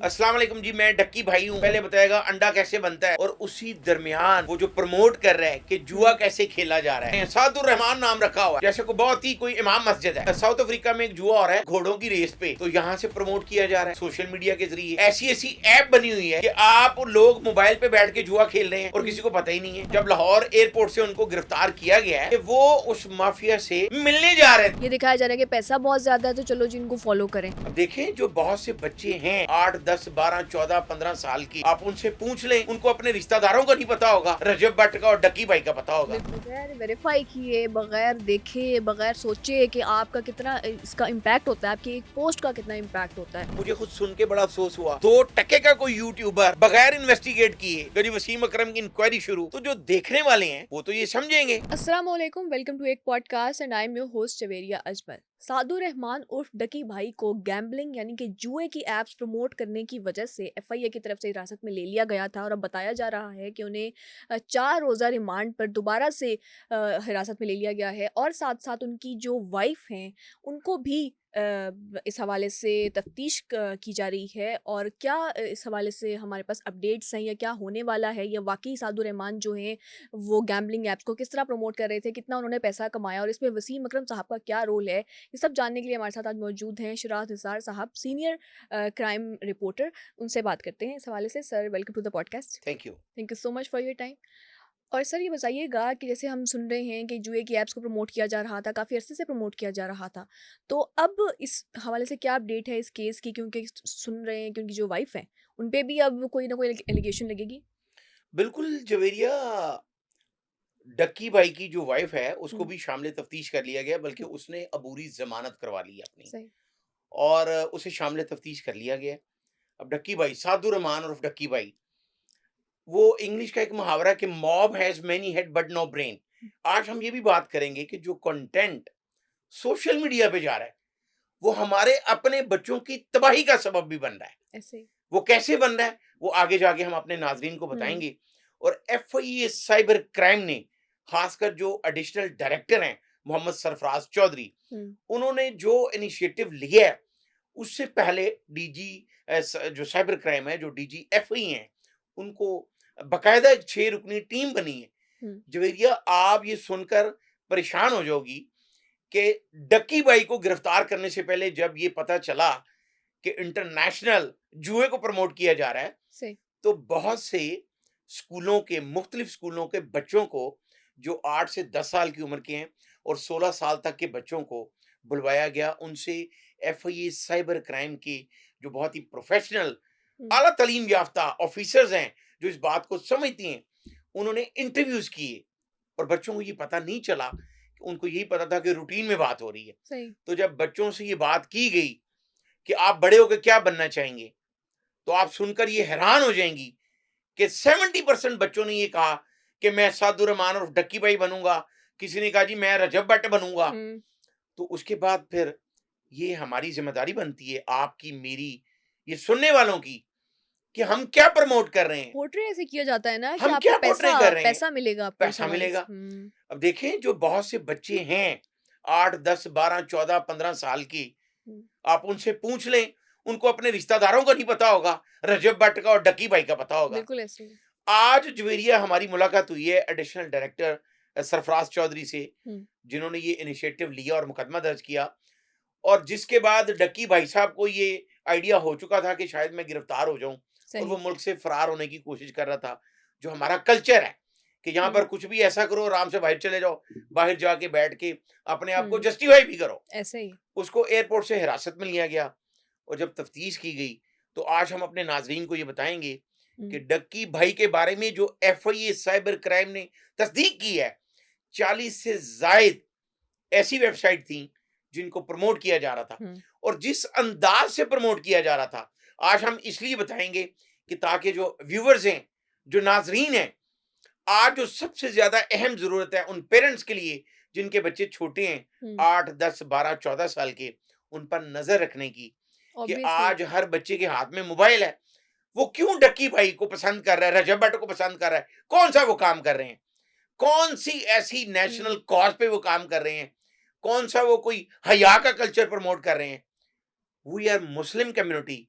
अस्सलाम वालेकुम जी, मैं डक्की भाई हूँ। पहले बताएगा अंडा कैसे बनता है और उसी दरमियान वो जो प्रमोट कर रहा है कि जुआ कैसे खेला जा रहा है। सादुर रहमान नाम रखा हुआ है, जैसे को बहुत ही कोई इमाम मस्जिद है। साउथ अफ्रीका में एक जुआ हो रहा है घोड़ों की रेस पे, तो यहाँ से प्रमोट किया जा रहा है सोशल मीडिया के जरिए। ऐसी ऐसी ऐप बनी हुई है कि आप लोग मोबाइल पे बैठ के जुआ खेल रहे हैं और किसी को पता ही नहीं है। जब लाहौर एयरपोर्ट से उनको गिरफ्तार किया गया है, वो उस माफिया से मिलने जा रहे थे। ये दिखाया जा रहा है कि पैसा बहुत ज्यादा है तो चलो जी इनको फॉलो करें। अब देखें, जो बहुत से बच्चे हैं 8, 10, 12, 14, 15 साल की, आप उनसे पूछ लें, उनको अपने रिश्तेदारों का नहीं पता होगा, रजब भट्ट का और डक्की भाई का पता होगा। बगैर वेरीफाई किए, बगैर देखे, बगैर सोचे कि आपका कितना इसका इम्पैक्ट होता है, आपकी एक पोस्ट का कितना इम्पैक्ट होता है। मुझे खुद सुन के बड़ा अफसोस हुआ। 2 टके का कोई यूट्यूबर बगैर इन्वेस्टिगेट किए कभी वसीम अकरम की इंक्वायरी शुरू, तो जो देखने वाले हैं वो तो ये समझेंगे। अस्सलाम वालेकुम, वेलकम टू एक podcast and I am your host Javeria Ajmal. Sadur Rahman उर्फ डकी भाई को गैम्बलिंग यानी कि जुए की एप्स प्रमोट करने की वजह से एफआईए की तरफ से हिरासत में ले लिया गया था और अब बताया जा रहा है कि उन्हें 4 रोज़ा रिमांड पर दोबारा से हिरासत में ले लिया गया है और साथ साथ उनकी जो वाइफ हैं उनको भी इस हवाले से तफ्तीश की जा रही है। और क्या इस हवाले से हमारे पास अपडेट्स हैं या क्या होने वाला है, या वाकई सादुर रहमान जो हैं वो गैम्बलिंग ऐप्स को किस तरह प्रमोट कर रहे थे, कितना उन्होंने पैसा कमाया और इसमें वसीम अकरम साहब का क्या रोल है, ये सब जानने के लिए हमारे साथ आज मौजूद हैं शिराज निसार साहब, सीनियर क्राइम रिपोर्टर। उनसे बात करते हैं इस हवाले से। Sir, welcome to the podcast. Thank you. Thank you so much for your time. और सर ये बताइएगा कि जैसे हम सुन रहे हैं कि जुए की ऐप्स को प्रमोट किया जा रहा था, काफ़ी अरसे से प्रमोट किया जा रहा था, तो अब इस हवाले से क्या अपडेट है इस केस की, क्योंकि सुन रहे हैं कि उनकी जो वाइफ है उन पे भी अब कोई ना कोई एलिगेशन लगेगी। बिल्कुल जवेरिया, डक्की भाई की जो वाइफ है उसको हम्म। भी शामिल तफ्तीश कर लिया गया, बल्कि हम्म। उसने अबूरी जमानत करवा ली अपनी, सही। और उसे शामिल तफ्तीश कर लिया गया। अब डक्की भाई, सादुर रहमान और डक्की भाई, वो इंग्लिश का एक मुहावरा है कि mob has many head but no brain. आज हम ये भी बात करेंगे कि जो कंटेंट सोशल मीडिया पे जा रहा है वो हमारे अपने बच्चों की तबाही का सबब भी बन रहा है। ऐसे ही। वो कैसे बन रहा है वो आगे जाके हम अपने नाजरीन को हम्म। बताएंगे। और एफआईए साइबर क्राइम ने, खासकर जो एडिशनल डायरेक्टर हैं मोहम्मद सरफराज चौधरी, हम्म। उन्होंने जो इनिशिएटिव लिया है, उससे पहले डीजी जो साइबर क्राइम है, जो डीजी एफआई हैं, उनको बकायदा एक 6 रुकनी टीम बनी है। हम्म। जवेरिया, आप ये सुनकर परेशान हो जाओगी कि डक्की बाई को गिरफ्तार करने से पहले जब ये पता चला कि इंटरनेशनल जुए को प्रमोट किया जा रहा है, सही। तो बहुत से स्कूलों के, मुख्तलिफ स्कूलों के बच्चों को, जो 8 से 10 साल की उम्र के हैं और 16 साल तक के बच्चों को बुलवाया गया। उनसे एफआईए साइबर क्राइम के जो बहुत ही प्रोफेशनल, हम्म। आला तालीम याफ्ता ऑफिसर्स हैं, जो इस बात को समझती हैं, उन्होंने इंटरव्यूज किए। और बच्चों को ये पता नहीं चला, उनको यही पता था कि रूटीन में बात हो रही है। सही। तो जब बच्चों से ये बात की गई कि आप बड़े होकर क्या बनना चाहेंगे, तो आप सुनकर ये हैरान हो जाएंगी कि 70% बच्चों ने ये कहा कि मैं सादुर रहमान और डक्की भाई बनूंगा। किसी ने कहा जी मैं रजब भट्ट बनूंगा। हम्म। तो उसके बाद फिर ये हमारी जिम्मेदारी बनती है, आपकी, मेरी, ये सुनने वालों की, कि हम क्या प्रमोट कर रहे हैं, पोर्ट्रे ऐसे किया जाता है ना कि हम आपको क्या पैसा पोर्ट्रे कर रहे हैं। पैसा मिलेगा आपको इस पैसा हवाले मिलेगा। से। हम्म। अब देखें, जो बहुत से बच्चे हैं 8, 10, 12, 14, 15 साल की, हम्म। आप उनसे पूछ लें, उनको अपने रिश्तेदारों का नहीं पता होगा, रजब भट्ट का और डक्की भाई का पता होगा। बिल्कुल ऐसे ही। आज जवेरिया हमारी मुलाकात हुई है एडिशनल डायरेक्टर सरफराज चौधरी से, हम्म। जिन्होंने ये इनिशिएटिव लिया और मुकदमा दर्ज किया। और जिसके बाद डक्की भाई साहब को ये आइडिया हो चुका था कि शायद मैं गिरफ्तार हो जाऊं, और वो सही। मुल्क से फरार होने की कोशिश कर रहा था। जो हमारा कल्चर है कि यहाँ हम्म। पर कुछ भी ऐसा करो, आराम से बाहर चले जाओ, बाहर जाके बैठ के अपने आप को हम्म। जस्टिफाई भी करो। ऐसे ही। उसको एयरपोर्ट से हिरासत में लिया गया, और जब तफ्तीश की गई, तो आज हम अपने नाजरीन को ये बताएंगे कि हम्म। डक्की भाई के बारे में जो एफआईए साइबर क्राइम ने तस्दीक की है, 40 से जायद ऐसी वेबसाइट थी जिनको प्रमोट किया जा रहा था, हम्म। और जिस अंदाज से प्रमोट किया जा रहा था, आज हम इसलिए बताएंगे कि ताकि जो व्यूवर्स हैं, जो नाजरीन हैं, आज जो सबसे ज्यादा अहम जरूरत है उन पेरेंट्स के लिए जिनके बच्चे छोटे हैं, हम्म। 8, 10, 12, 14 साल के, उन पर नजर रखने की, कि ऑब्वियसली। आज हर बच्चे के हाथ में मोबाइल है। वो क्यों डक्की भाई को पसंद कर रहा है, रजब भट्ट को पसंद कर रहा है, कौन सा वो काम कर रहे हैं, कौन सी ऐसी नेशनल हम्म। कॉज पे वो काम कर रहे हैं, कौन सा वो कोई हया का कल्चर प्रमोट कर रहे हैं। वी आर मुस्लिम कम्युनिटी,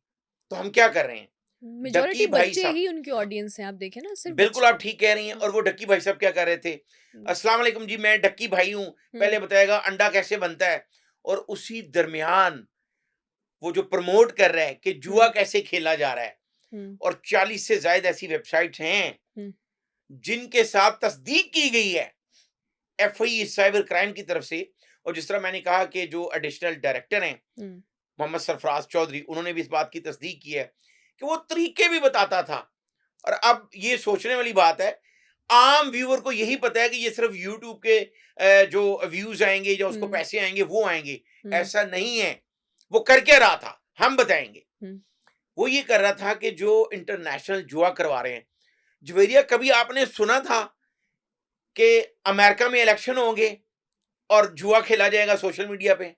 तो हम क्या कर रहे हैं? मेजॉरिटी डक्की भाई बच्चे साहब, ही उनकी ऑडियंस हैं, आप देखें ना, सिर्फ बिल्कुल बच्चे। आप ठीक कह रही हैं। और वो डक्की भाई साहब क्या कर रहे थे? हम्म, अस्सलाम वालेकुम जी, मैं डक्की भाई हूँ, हम्म, पहले बताएगा अंडा कैसे बनता है। और उसी दरमियान वो जो प्रमोट कर रहा है कि जुआ हम्म, कैसे खेला जा रहा है। हम्म, और 40 से ज्यादा ऐसी वेबसाइट्स हैं हम्म, जिनके साथ तस्दीक की गई है एफआई साइबर क्राइम की तरफ से। और जिस तरह मैंने कहा कि जो एडिशनल डायरेक्टर हैं हम्म, मोहम्मद सरफराज चौधरी, उन्होंने भी इस बात की तस्दीक की है कि वो तरीके भी बताता था। और अब ये सोचने वाली बात है, आम व्यूअर को यही पता है कि ये सिर्फ यूट्यूब के जो व्यूज आएंगे, जो उसको हम्म, पैसे आएंगे वो आएंगे। हम्म, ऐसा नहीं है। वो कर क्या रहा था हम बताएंगे। हम्म। वो ये कर रहा था कि जो इंटरनेशनल जुआ करवा रहे हैं, जवेरिया, कभी आपने सुना था कि अमेरिका में इलेक्शन होंगे और जुआ खेला जाएगा सोशल मीडिया पे?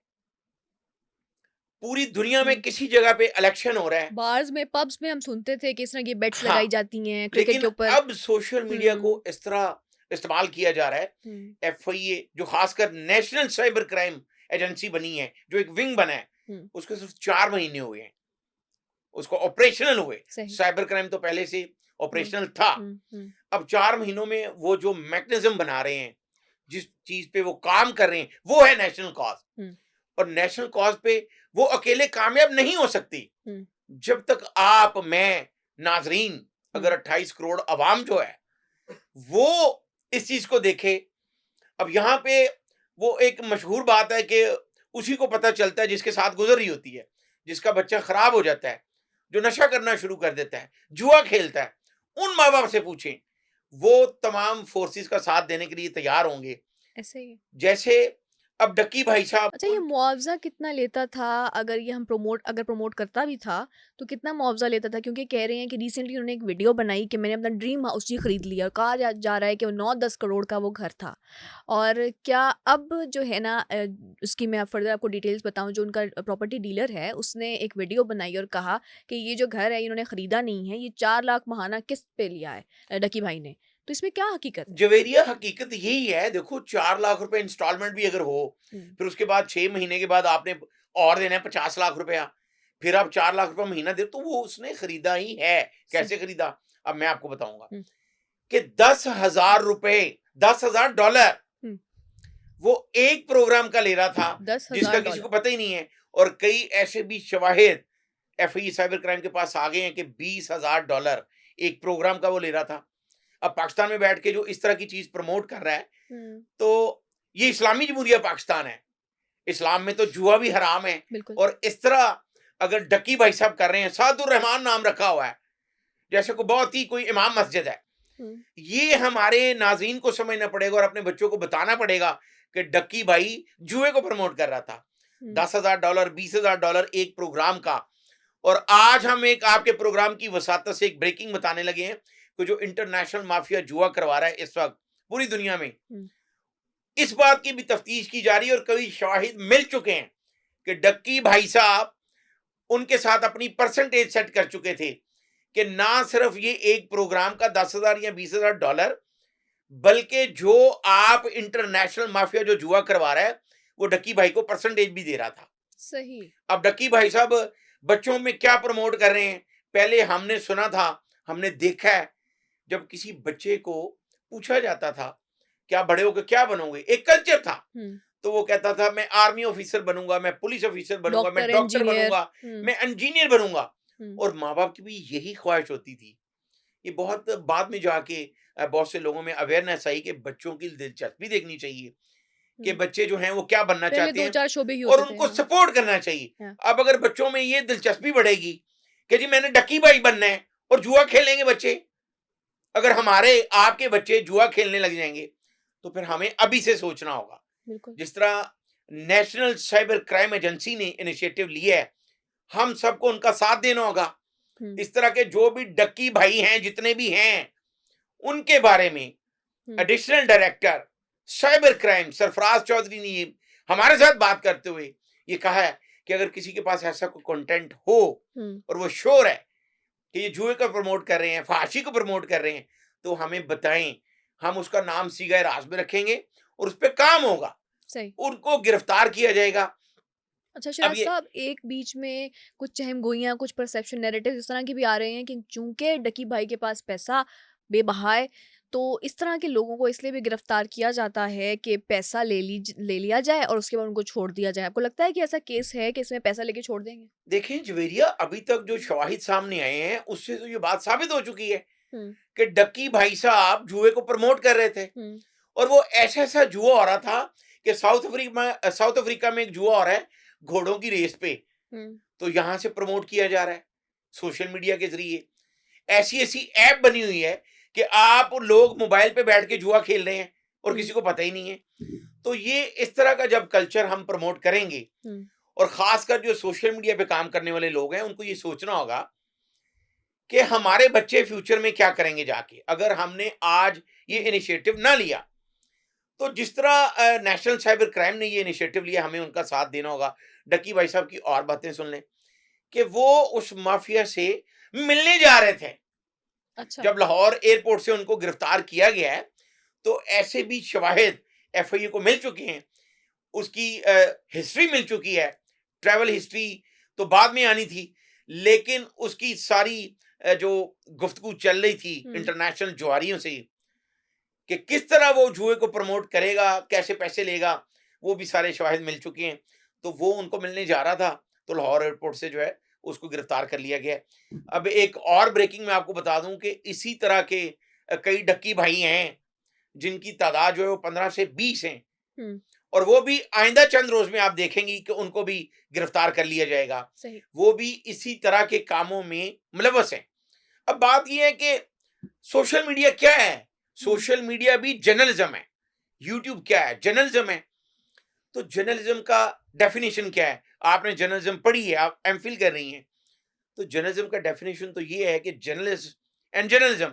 पूरी दुनिया में हम्म। किसी जगह पे इलेक्शन हो रहा है। बार्स में, पब्स में हम सुनते थे कि इस तरह की बेट्स हाँ, लगाई जाती हैं क्रिकेट लेकिन के ऊपर। अब सोशल मीडिया को हम्म, इस तरह इस्तेमाल किया जा रहा है। हम्म, एफआईए जो खासकर नेशनल साइबर क्राइम एजेंसी बनी है, जो एक विंग बना है, हम्म। उसके सिर्फ 4 महीने हुए हैं उसको ऑपरेशनल हुए। सही। साइबर क्राइम तो पहले से हम्म, ऑपरेशनल था। हम्म, अब 4 महीनों में वो जो मैकेनिज्म बना रहे हैं, जिस चीज पे वो काम कर रहे हैं, वो है नेशनल कॉज। हम्म, और नेशनल कॉज पे वो अकेले कामयाब नहीं हो सकती हम्म, जब तक आप, मैं, नाजरीन, हम्म, अगर 28 करोड़ अवाम जो है वो इस चीज को देखे। अब यहाँ पे वो एक मशहूर बात है कि उसी को पता चलता है जिसके साथ गुजर रही होती है। जिसका बच्चा खराब हो जाता है, जो नशा करना शुरू कर देता है, जुआ खेलता है, उन माँ बाप से पूछें, वो तमाम फोर्सेस का साथ देने के लिए तैयार होंगे। ऐसे ही है। जैसे अब डक्की भाई साहब अच्छा, ये मुआवजा कितना लेता था? अगर ये हम प्रमोट अगर प्रमोट करता भी था तो कितना मुआवजा लेता था? क्योंकि कह रहे हैं कि रिसेंटली उन्होंने एक वीडियो बनाई कि मैंने अपना ड्रीम हाउस ही खरीद लिया, और कहा जा रहा है कि वो 9-10 करोड़ का वो घर था। और क्या अब जो है ना, उसकी मैं फर्दर आपको डिटेल्स बताऊं, जो उनका प्रॉपर्टी डीलर है उसने एक वीडियो बनाई और कहा कि ये जो घर है इन्होंने खरीदा नहीं है, ये 4 लाख महाना किस्त पे लिया है डकी भाई ने। तो इसमें क्या हकीकत है? जवेरिया, हकीकत यही है। देखो, 4 लाख रुपए इंस्टॉलमेंट भी अगर हो, हम्म, फिर उसके बाद 6 महीने के बाद आपने और देना है 50 लाख रुपया, फिर आप 4 लाख रुपया महीना दे, तो वो उसने खरीदा ही है। सही। कैसे खरीदा? अब मैं आपको बताऊंगा हम्म, कि 10,000 रुपए, $10,000 हम्म। वो एक प्रोग्राम का ले रहा था, दस जिसका हजार किसी को डॉलर पता ही नहीं है। और कई ऐसे भी शवाहिद एफआई साइबर क्राइम के पास आ गए हैं कि $20,000 एक प्रोग्राम का वो ले रहा था। अब पाकिस्तान में बैठ के जो इस तरह की चीज प्रमोट कर रहा है, हम्म, तो ये इस्लामी जमहूरिया पाकिस्तान है। इस्लाम में तो जुआ भी हराम है। बिल्कुल। और इस तरह अगर डक्की भाई साहब कर रहे हैं, सादुर रहमान नाम रखा हुआ है, जैसे को बहुत ही कोई इमाम मस्जिद है। हम्म, ये हमारे नाज़रीन को समझना पड़ेगा और अपने बच्चों को बताना पड़ेगा कि डक्की भाई जुए को प्रमोट कर रहा था। हम्म, $10,000 $20,000 एक प्रोग्राम का। और आज हम एक आपके प्रोग्राम की वसातत से एक ब्रेकिंग बताने लगे हैं कि जो इंटरनेशनल माफिया जुआ करवा रहा है इस वक्त पूरी दुनिया में, हम्म, इस बात की भी तफ्तीश की जा रही है और कई शवाहिद मिल चुके हैं कि डक्की भाई साहब उनके साथ अपनी परसेंटेज सेट कर चुके थे कि ना सिर्फ ये एक प्रोग्राम का 10,000 या $20,000, बल्कि जो आप इंटरनेशनल माफिया जो जुआ करवा रहा है, वो डक्की भाई को परसेंटेज भी दे रहा था। सही। अब डक्की भाई साहब बच्चों में क्या प्रमोट कर रहे हैं? पहले हमने सुना था, हमने देखा है, जब किसी बच्चे को पूछा जाता था क्या बड़े होकर क्या बनोगे, एक कल्चर था। हम्म, तो वो कहता था मैं आर्मी ऑफिसर बनूंगा, मैं पुलिस ऑफिसर बनूंगा, मैं डॉक्टर, डॉक्टर इंजीनियर। बनूंगा, हम्म, मैं इंजीनियर बनूंगा। हम्म, और माँ बाप की भी यही ख्वाहिश होती थी। ये बहुत बाद में जाके बहुत से लोगों में अवेयरनेस आई कि बच्चों की दिलचस्पी देखनी चाहिए कि हम्म। बच्चे जो हैं वो क्या बनना पहले चाहते दो हैं चार शोबे ही और होते थे, उनको हाँ। सपोर्ट करना चाहिए। हाँ। अब अगर बच्चों में ये दिलचस्पी बढ़ेगी कि जी मैंने डक्की भाई बनना है और जुआ खेलेंगे बच्चे, अगर हमारे आपके बच्चे जुआ खेलने लग जाएंगे, तो फिर हमें अभी से सोचना होगा। बिल्कुल। जिस तरह नेशनल साइबर क्राइम एजेंसी ने इनिशिएटिव लिया है, हम सबको उनका साथ देना होगा। हम्म, इस तरह के जो भी डक्की भाई हैं, जितने भी हैं, उनके बारे में हम्म, additional director cyber crime Sarfaraz Chaudhary ने हमारे साथ बात करते हुए ये कहा है कि अगर किसी के पास ऐसा कोई कंटेंट हो हम्म। और वो श्योर है कि ये जुए को प्रमोट कर रहे हैं, फांसी को प्रमोट कर रहे हैं, तो हमें बताएं। हम उसका नाम सीगा राज में रखेंगे और उस पर काम होगा, सही। उनको गिरफ्तार किया जाएगा अच्छा अब शहनाज ये साहब, एक बीच में कुछ चहमगोइयाँ, कुछ परसेप्शन नैरेटिव इस तरह के भी आ रहे हैं कि चूंकि डकी भाई के पास पैसा बेबहा है, तो इस तरह के लोगों को इसलिए भी गिरफ्तार किया जाता है कि पैसा ले लिया जाए और उसके बाद उनको छोड़ दिया जाए। आपको लगता है कि ऐसा केस है कि इसमें पैसा लेके छोड़ देंगे? देखें जवेरिया, अभी तक जो शवाहिद सामने आए हैं उससे तो ये बात साबित हो चुकी है हुँ, कि डक्की भाई साहब जुए को प्रमोट कर रहे थे। हुँ, और वो ऐसा ऐसा जुआ हो रहा था कि साउथ अफ्रीका में एक जुआ हो रहा है घोड़ों की रेस पे, हुँ, तो यहाँ से प्रमोट किया जा रहा है सोशल मीडिया के जरिए। ऐसी ऐसी ऐप बनी हुई है कि आप लोग मोबाइल पे बैठ के जुआ खेल रहे हैं और हुँ, किसी को पता ही नहीं है। तो ये इस तरह का जब कल्चर हम प्रमोट करेंगे, हुँ, और खासकर जो सोशल मीडिया पे काम करने वाले लोग हैं उनको ये सोचना होगा कि हमारे बच्चे फ्यूचर में क्या करेंगे जाके, अगर हमने आज ये हुँ, इनिशिएटिव ना लिया। तो जिस तरह नेशनल साइबर क्राइम ने ये इनिशिएटिव लिया, हमें उनका साथ देना होगा। डक्की भाई साहब की और बातें सुन लें कि वो उस माफिया से मिलने जा रहे थे। अच्छा, जब लाहौर एयरपोर्ट से उनको गिरफ्तार किया गया है, तो ऐसे भी शवाहिद एफआईए को मिल चुके हैं। उसकी हिस्ट्री मिल चुकी है। ट्रैवल हिस्ट्री तो बाद में आनी थी, लेकिन उसकी सारी जो गुफ्तगू चल रही थी हुँ, इंटरनेशनल जुआरियों से कि किस तरह वो जुए को प्रमोट करेगा, कैसे पैसे लेगा, वो भी सारे शवाहिद मिल चुके हैं। तो वो उनको मिलने जा रहा था, तो लाहौर एयरपोर्ट से जो है उसको गिरफ्तार कर लिया गया है। अब एक और ब्रेकिंग मैं आपको बता दूं कि इसी तरह के कई डक्की भाई हैं जिनकी तादाद जो है वो 15 से 20 हैं, हुँ, और वो भी आइंदा चंद रोज में आप देखेंगी कि उनको भी गिरफ्तार कर लिया जाएगा। सही। वो भी इसी तरह के कामों में मुलव्वस हैं। अब बात ये है कि सोशल मीडिया क्या है? हुँ, सोशल मीडिया भी जर्नलिज्म है। यूट्यूब क्या है? जर्नलिज्म है। तो जर्नलिज्म का डेफिनेशन क्या है? आपने जर्नलिज्म पढ़ी है, आप एमफिल कर रही हैं। तो जर्नलिज्म का डेफिनेशन तो ये है कि journalism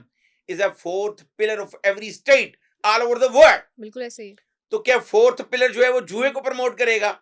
is a fourth pillar of every state all over the world. बिल्कुल ऐसे ही है। तो क्या फोर्थ पिलर जो है वो जुए को प्रमोट करेगा?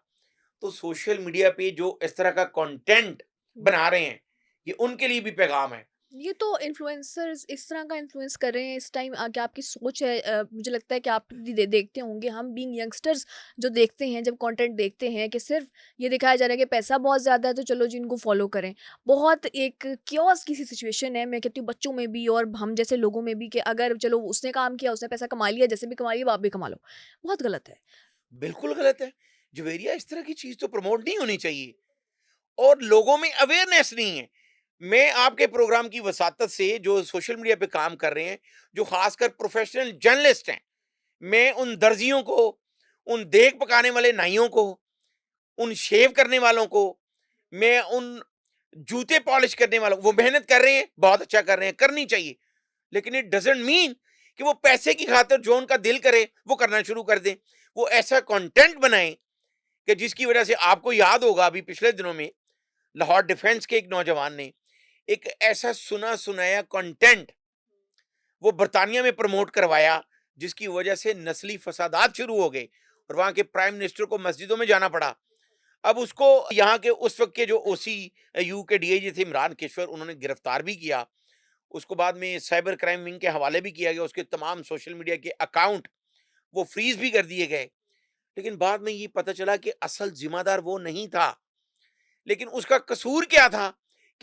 तो सोशल मीडिया पे जो इस तरह का कंटेंट हुँ। बना रहे हैं, ये उनके लिए भी पैगाम है। ये तो इन्फ्लुएंसर्स इस तरह का इन्फ्लुएंस कर रहे हैं इस टाइम, क्या आपकी सोच है? मुझे लगता है कि आप भी देखते होंगे, हम बीइंग यंगस्टर्स जो देखते हैं, जब कंटेंट देखते हैं कि सिर्फ ये दिखाया जा रहा है कि पैसा बहुत ज़्यादा है तो चलो जी इनको फॉलो करें। बहुत एक क्योस की सी सिचुएशन है, मैं कहती हूँ बच्चों में भी और हम जैसे लोगों में भी, कि अगर चलो उसने काम किया, उसने पैसा कमा लिया, जैसे भी कमा लिया आप भी कमा लो। बहुत गलत है। बिल्कुल गलत है। जवेरिया, इस तरह की चीज तो प्रमोट नहीं होनी चाहिए, और लोगों में अवेयरनेस नहीं है। मैं आपके प्रोग्राम की वसातत से जो सोशल मीडिया पे काम कर रहे हैं, जो खासकर प्रोफेशनल जर्नलिस्ट हैं, मैं उन दर्जियों को, उन देख पकाने वाले नाइयों को, उन शेव करने वालों को, मैं उन जूते पॉलिश करने वालों, वो मेहनत कर रहे हैं, बहुत अच्छा कर रहे हैं, करनी चाहिए। लेकिन इट डजंट मीन कि वो पैसे की खातिर जो उनका दिल करे वो करना शुरू कर दें। वो ऐसा कंटेंट बनाएं कि जिसकी वजह से आपको याद होगा, अभी पिछले दिनों में लाहौर डिफेंस के एक नौजवान ने एक ऐसा सुना सुनाया कंटेंट वो बर्तानिया में प्रमोट करवाया, जिसकी वजह से नस्ली फसादात शुरू हो गए और वहां के प्राइम मिनिस्टर को मस्जिदों में जाना पड़ा। अब उसको यहाँ के उस वक्त के जो ओसी यू के डीआईजी थे इमरान केशवर, उन्होंने गिरफ्तार भी किया। उसको बाद में साइबर क्राइम विंग के हवाले भी किया गया। उसके तमाम सोशल मीडिया के अकाउंट वो फ्रीज भी कर दिए गए। लेकिन बाद में ये पता चला कि असल जिम्मेदार वो नहीं था। लेकिन उसका कसूर क्या था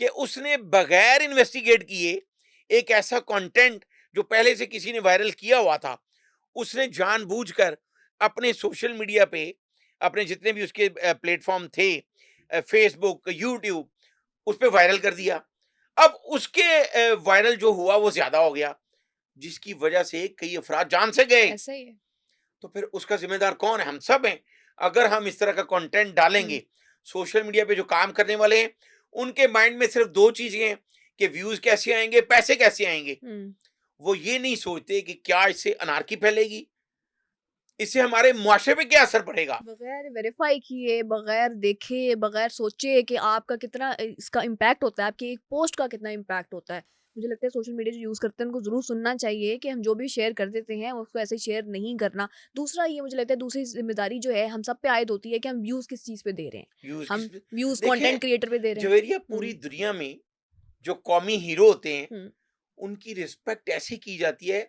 कि उसने बगैर इन्वेस्टिगेट किए एक ऐसा कंटेंट जो पहले से किसी ने वायरल किया हुआ था, उसने जानबूझकर अपने सोशल मीडिया पे, अपने जितने भी उसके प्लेटफॉर्म थे, फेसबुक, यूट्यूब, उस पे वायरल कर दिया। अब उसके वायरल जो हुआ वो ज्यादा हो गया, जिसकी वजह से कई अफराद जान से गए। ऐसा ही है। तो फिर उसका जिम्मेदार कौन है? हम सब हैं। अगर हम इस तरह का कंटेंट हुँ, डालेंगे, सोशल मीडिया पे जो काम करने वाले हैं उनके माइंड में सिर्फ दो चीजें हैं कि व्यूज कैसे आएंगे, पैसे कैसे आएंगे। हुँ। वो ये नहीं सोचते कि क्या इससे अनारकी फैलेगी, इससे हमारे मुआशरे पे क्या असर पड़ेगा। बगैर वेरीफाई किए, बगैर देखे, बगैर सोचे कि आपका कितना इसका इम्पैक्ट होता है, आपकी एक पोस्ट का कितना इम्पैक्ट होता है। मुझे लगता है सोशल मीडिया जो यूज़ करते हैं उनको ज़रूर सुनना चाहिए कि हम जो भी शेयर कर देते हैं उसको ऐसे शेयर नहीं करना। दूसरा ये मुझे लगता है दूसरी ज़िम्मेदारी जो है हम सब पे आयद होती है कि हम व्यूज़ किस चीज़ पे दे रहे हैं। व्यूज किस हम पे? व्यूज़ कंटेंट देखें क्रिएटर पे दे रहे हैं। जवेरिया, पूरी हुँ, दुनिया में जो कौमी हीरो होते हैं हुँ, उनकी रिस्पेक्ट ऐसे की जाती है।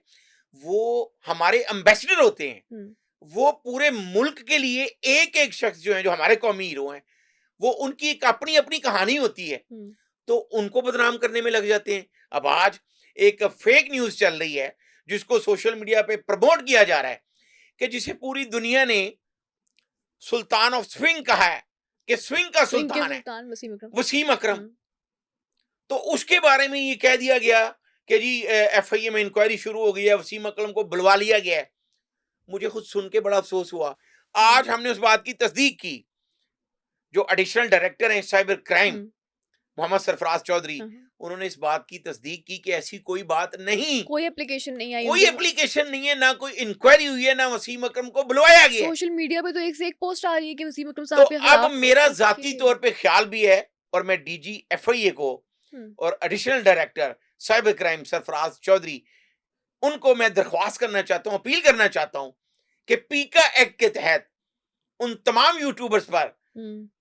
वो हमारे एम्बेसडर होते हैं। हुँ, वो पूरे मुल्क के लिए एक एक शख्स जो है, जो हमारे कौमी हीरो हैं, वो उनकी एक अपनी अपनी कहानी होती है, तो उनको बदनाम करने में लग जाते हैं। अब आज एक फेक न्यूज चल रही है जिसको सोशल मीडिया पे प्रमोट किया जा रहा है कि जिसे पूरी दुनिया ने सुल्तान ऑफ स्विंग कहा है, कि स्विंग का स्विंग के सुल्तान है सुल्तान वसीम अकरम। वसीम अकरम। हम्म, तो उसके बारे में ये कह दिया गया कि जी एफआईए में इंक्वायरी शुरू हो गई है, वसीम अकरम को बुलवा लिया गया है। मुझे खुद सुन के बड़ा अफसोस हुआ। आज हमने उस बात की तस्दीक की। जो एडिशनल डायरेक्टर हैं साइबर क्राइम हम्म, मोहम्मद सरफराज चौधरी, हाँ, उन्होंने इस बात की तस्दीक की कि ऐसी कोई बात नहीं, कोई एप्लीकेशन नहीं आई कोई उनके एप्लीकेशन नहीं है, ना कोई इंक्वायरी हुई है, ना वसीम अकरम को बुलवाया गया है। सोशल मीडिया पे तो एक से एक पोस्ट आ रही है कि वसीम अकरम तो साहब के अब खिलाफ मेरा उसके जाती तौर पे ख्याल भी है, और मैं डीजी एफआईए को हम्म, और additional director cyber crime Sarfaraz Chaudhry, उनको मैं दरख्वास्त करना चाहता हूं, अपील करना चाहता हूं कि पीका एक्ट के तहत उन तमाम यूट्यूबर्स पर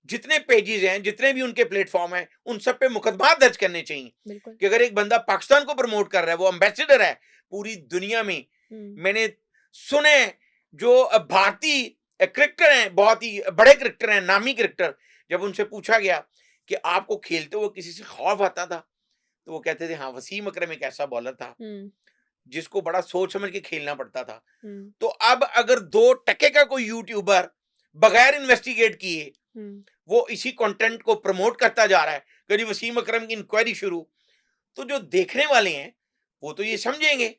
जितने पेजेस हैं, जितने भी उनके प्लेटफॉर्म हैं, उन सब पे मुकदमा दर्ज करने चाहिए। बिल्कुल। कि अगर एक बंदा पाकिस्तान को प्रमोट कर रहा है, वो एम्बेसडर है पूरी दुनिया में। मैंने सुने जो भारतीय क्रिकेटर हैं, बहुत ही बड़े क्रिकेटर हैं, नामी क्रिकेटर, जब उनसे पूछा गया कि आपको खेलते हुए किसी से खौफ आता था, तो वो कहते थे हाँ, वसीम अकरम एक ऐसा बॉलर था जिसको बड़ा सोच समझ के खेलना पड़ता था। तो अब अगर 2 टके का कोई यूट्यूबर बगैर इन्वेस्टिगेट किए वो इसी कंटेंट को प्रमोट करता जा रहा है, कभी वसीम अकरम की इंक्वायरी शुरू, तो जो देखने वाले हैं वो तो ये समझेंगे।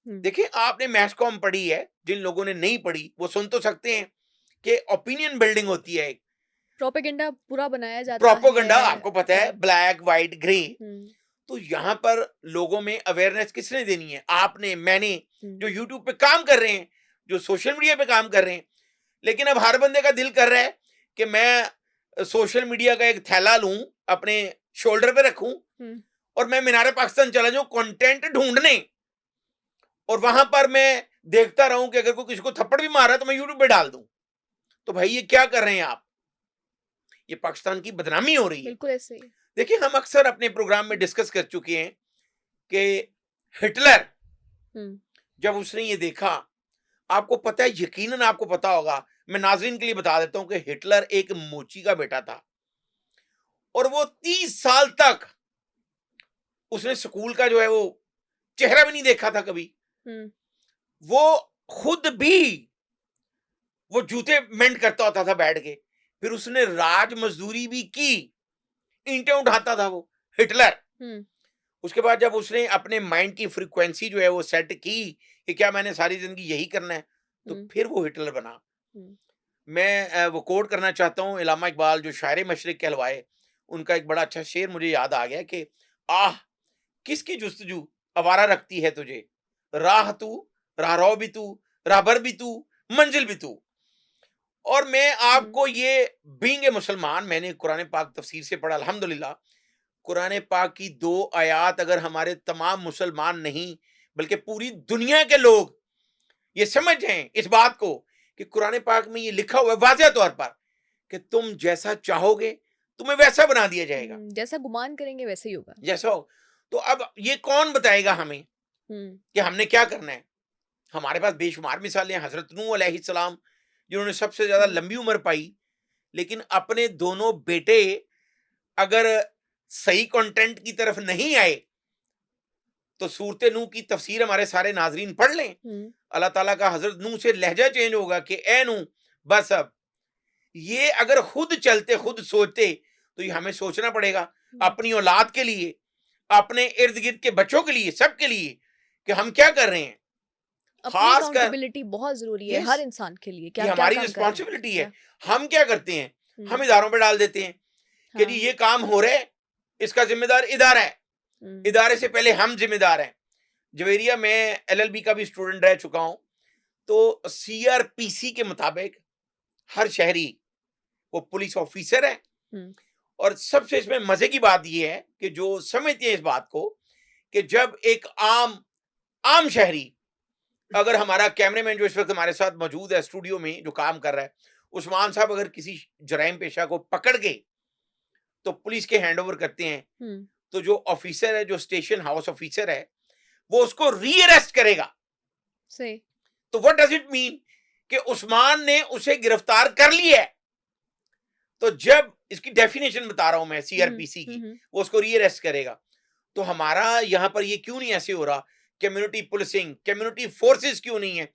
देखिए, आपने मैच कॉम पढ़ी है, जिन लोगों ने नहीं पढ़ी वो सुन तो सकते हैं कि ओपिनियन बिल्डिंग होती है, एक प्रोपेगेंडा पूरा बनाया जाता प्रोपोगंडा, है। आपको पता है, ब्लैक व्हाइट ग्रे। हम्म, तो यहाँ पर लोगों में अवेयरनेस किसने देनी है? आपने, मैंने, जो हम्म, यूट्यूब पे काम कर रहे हैं, जो सोशल मीडिया पे काम कर रहे हैं। लेकिन अब हर बंदे का दिल कर रहा है कि मैं सोशल मीडिया का एक थैला लूं, अपने शोल्डर पे रखूं, और मैं मीनार पाकिस्तान चला जाऊं कंटेंट ढूंढने, और वहां पर मैं देखता रहूं कि अगर कोई किसी को थप्पड़ भी मारा तो मैं यूट्यूब पे डाल दूं। तो भाई ये क्या कर रहे हैं आप? ये पाकिस्तान की बदनामी हो रही है। बिल्कुल ऐसे ही। देखिए, हम अक्सर अपने प्रोग्राम में डिस्कस कर चुके हैं कि हिटलर जब उसने ये देखा, आपको पता है, यकीनन आपको पता होगा, मैं नाज़रीन के लिए बता देता हूं कि हिटलर एक मोची का बेटा था, और वो 30 साल तक उसने स्कूल का जो है वो चेहरा भी नहीं देखा था कभी। वो खुद भी वो जूते मेंट करता होता था बैठ के, फिर उसने राज मजदूरी भी की, ईंटें उठाता था वो हिटलर। उसके बाद जब उसने अपने माइंड की फ्रीक्वेंसी जो है वो सेट की कि क्या मैंने सारी जिंदगी यही करना है, तो फिर वो हिटलर बना। मैं वो कोट करना चाहता हूँ इलामा इकबाल, जो शायर मशरिक कहलवाए, उनका एक बड़ा अच्छा शेर मुझे याद आ गया कि आह किसकी जुस्तजू आवारा रखती है तुझे, राह तू, राहरो भी तू, राहबर भी तू, मंजिल भी तू। और मैं आपको ये बीइंग ए मुसलमान, मैंने कुरान पाक तफसीर से पढ़ा अल्हम्दुलिल्लाह। कुरान पाक की 2 आयात अगर हमारे तमाम मुसलमान नहीं बल्कि पूरी दुनिया के लोग ये समझ जाएं इस बात को कि कुरान पाक में ये लिखा हुआ है वाज़ेह तौर पर कि तुम जैसा चाहोगे तुम्हें वैसा बना दिया जाएगा, जैसा गुमान करेंगे वैसे ही होगा। जैसा हो। तो अब ये कौन बताएगा हमें कि हमने क्या करना है? हमारे पास बेशुमार मिसालें हैं। हजरत नूह अलैहिस्सलाम, जिन्होंने सबसे ज्यादा लंबी उम्र पाई, लेकिन अपने दोनों बेटे अगर सही कंटेंट की तरफ नहीं आए, तो सूरत नूह की तफसीर हमारे सारे नाजरीन पढ़ लें। अल्लाह ताला का हजरत नूह से लहजा चेंज होगा कि ए नूह, बस अब ये अगर खुद चलते, खुद सोचते, तो ये हमें सोचना पड़ेगा अपनी औलाद के लिए, अपने इर्द गिर्द के बच्चों के लिए, सबके लिए, कि हम क्या कर रहे हैं। अपनी अकाउंटेबिलिटी बहुत जरूरी है हर इंसान के लिए। क्या हमारी रिस्पॉन्सिबिलिटी है। हम क्या करते हैं, हम इदारों पे डाल देते हैं कि जी ये काम हो रहा है, इसका जिम्मेदार इदारा है, इदारे से पहले हम जिम्मेदार हैं। जवेरिया में एलएलबी का भी स्टूडेंट रह चुका हूं, तो सीआरपीसी के मुताबिक हर शहरी वो पुलिस ऑफिसर है। और सबसे इसमें मजे की बात यह है कि जो समझते हैं इस बात को कि जब एक आम शहरी, अगर हमारा कैमरामैन जो इस वक्त हमारे साथ मौजूद है स्टूडियो में जो काम कर रहा है, उस्मान साहब, अगर किसी जराइम पेशा को पकड़ के तो पुलिस के हैंड ओवर करते हैं, तो जो ऑफिसर है, जो स्टेशन हाउस ऑफिसर है, वो उसको रीअरेस्ट करेगा। सही। तो व्हाट डज इट मीन कि उस्मान ने उसे गिरफ्तार कर लिया है। तो जब इसकी डेफिनेशन बता रहा हूं मैं सीआरपीसी की, वो उसको रीअरेस्ट करेगा। तो हमारा यहाँ पर ये क्यों नहीं ऐसे हो रहा? कम्युनिटी पुलिसिंग, कम्युनिटी फोर्सेस क्यों नहीं है